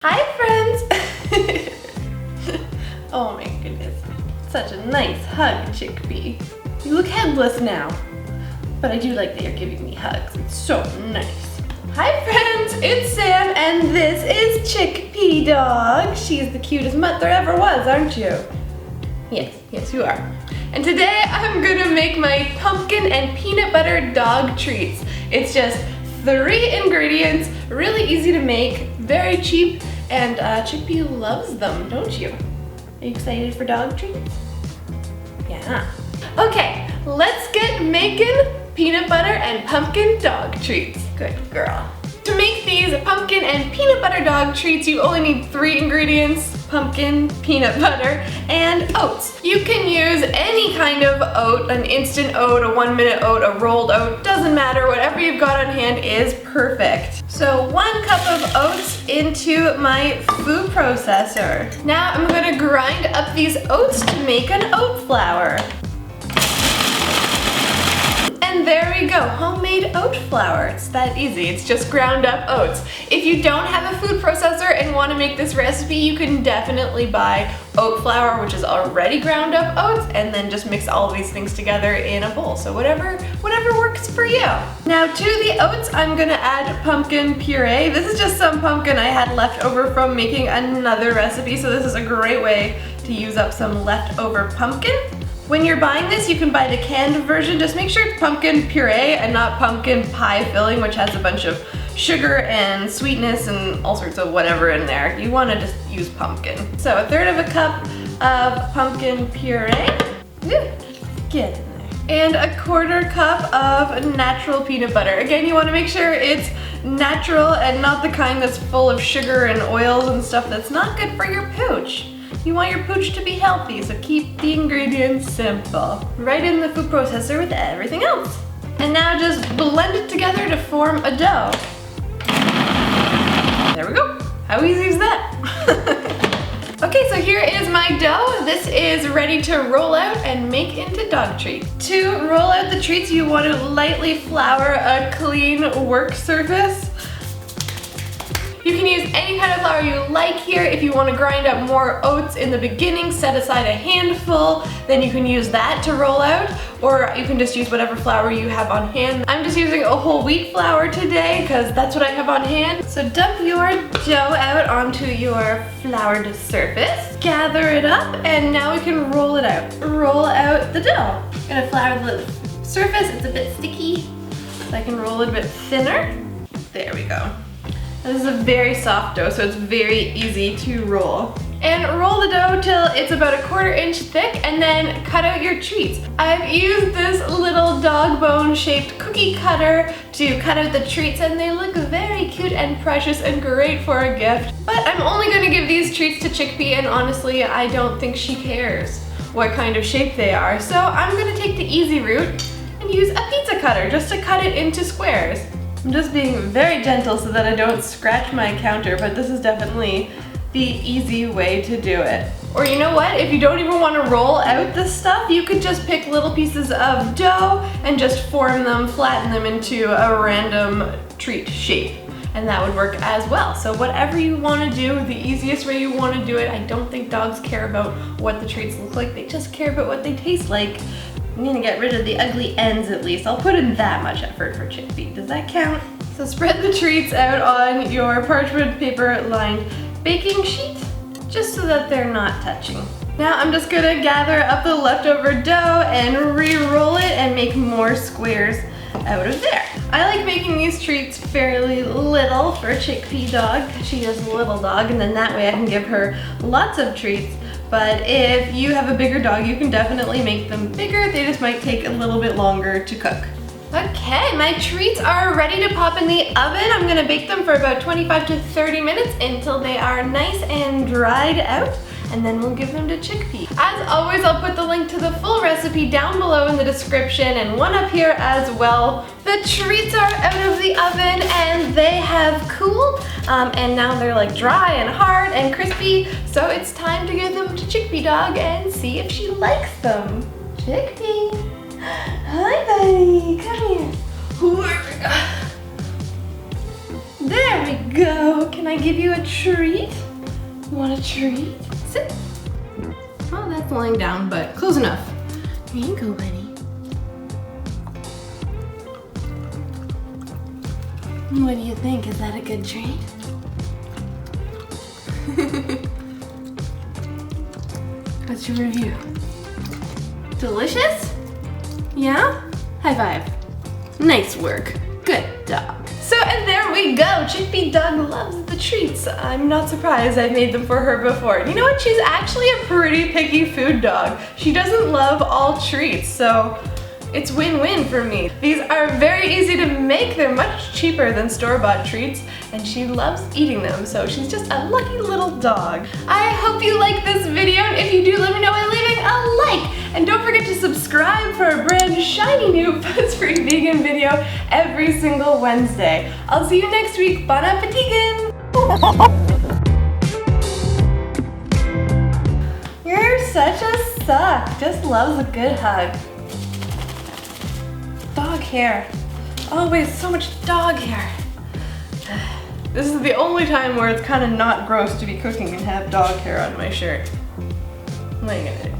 Hi friends! Oh my goodness, such a nice hug, Chickpea. You look headless now, but I do like that you're giving me hugs. It's so nice. Hi friends, it's Sam and this is Chickpea Dog. She's the cutest mutt there ever was, aren't you? Yes you are. And today I'm gonna make my pumpkin and peanut butter dog treats. It's just 3 ingredients, really easy to make, very cheap, and Chickpea loves them, don't you? Are you excited for dog treats? Yeah. Okay, let's get making peanut butter and pumpkin dog treats. Good girl. To make these pumpkin and peanut butter dog treats, you only need 3 ingredients: pumpkin, peanut butter, and oats. You can use any kind of oat, an instant oat, a 1-minute oat, a rolled oat, doesn't matter, whatever you've got on hand is perfect. So 1 cup of oats into my food processor. Now I'm gonna grind up these oats to make an oat flour. And there we go, homemade oat flour. It's that easy, it's just ground up oats. If you don't have a food processor and want to make this recipe, you can definitely buy oat flour, which is already ground up oats, and then just mix all of these things together in a bowl. So whatever works for you. Now to the oats, I'm gonna add pumpkin puree. This is just some pumpkin I had left over from making another recipe, so this is a great way to use up some leftover pumpkin. When you're buying this, you can buy the canned version. Just make sure it's pumpkin puree and not pumpkin pie filling, which has a bunch of sugar and sweetness and all sorts of whatever in there. You want to just use pumpkin. So 1/3 of a cup of pumpkin puree. Get in there. And 1/4 cup of natural peanut butter. Again, you want to make sure it's natural and not the kind that's full of sugar and oils and stuff that's not good for your pooch. You want your pooch to be healthy, so keep the ingredients simple. Right in the food processor with everything else. And now just blend it together to form a dough. There we go. How easy is that? Okay, so here is my dough. This is ready to roll out and make into dog treats. To roll out the treats, you want to lightly flour a clean work surface. You can use any kind of flour you like here. If you want to grind up more oats in the beginning, set aside a handful, then you can use that to roll out, or you can just use whatever flour you have on hand. I'm just using a whole wheat flour today because that's what I have on hand. So dump your dough out onto your floured surface, gather it up, and now we can roll it out. Roll out the dough. I'm gonna flour the surface, it's a bit sticky, so I can roll it a bit thinner. There we go. This is a very soft dough, so it's very easy to roll. And roll the dough till it's about 1/4 inch thick, and then cut out your treats. I've used this little dog bone shaped cookie cutter to cut out the treats, and they look very cute and precious and great for a gift. But I'm only gonna give these treats to Chickpea, and honestly, I don't think she cares what kind of shape they are. So I'm gonna take the easy route and use a pizza cutter just to cut it into squares. I'm just being very gentle so that I don't scratch my counter, but this is definitely the easy way to do it. Or you know what, if you don't even want to roll out this stuff, you could just pick little pieces of dough and just form them, flatten them into a random treat shape. And that would work as well. So whatever you want to do, the easiest way you want to do it. I don't think dogs care about what the treats look like, they just care about what they taste like. I'm gonna get rid of the ugly ends at least. I'll put in that much effort for Chickpea. Does that count? So spread the treats out on your parchment paper lined baking sheet, just so that they're not touching. Now I'm just gonna gather up the leftover dough and re-roll it and make more squares out of there. I like making these treats fairly little for Chickpea Dog. She is a little dog, and then that way I can give her lots of treats. But if you have a bigger dog, you can definitely make them bigger. They just might take a little bit longer to cook. Okay, my treats are ready to pop in the oven. I'm gonna bake them for about 25 to 30 minutes until they are nice and dried out, and then we'll give them to Chickpea. As always, I'll put the link to the full recipe down below in the description and one up here as well. The treats are out of the oven and they have cooled, and now they're like dry and hard and crispy, so it's time to give them to Chickpea Dog and see if she likes them. Chickpea, hi buddy, come here. There we go. Can I give you a treat? You want a treat? Sit. Oh, that's lying down, but close enough. Here you go, buddy. What do you think? Is that a good treat? What's your review? Delicious? Yeah? High five. Nice work. Good dog. So, and there we go. Chickpea Dog loves the treats. I'm not surprised. I've made them for her before. You know what? She's actually a pretty picky food dog. She doesn't love all treats, so it's win-win for me. These are very easy to make. They're much cheaper than store-bought treats, and she loves eating them, so she's just a lucky little dog. I hope you like this video, and if you do, let me know by leaving a like. And don't forget to subscribe for a brand shiny new Buzz-Free Vegan video every single Wednesday. I'll see you next week. Bon appetit! You're such a suck. Just loves a good hug. Dog hair. Always so much dog hair. This is the only time where it's kind of not gross to be cooking and have dog hair on my shirt. What are you gonna do?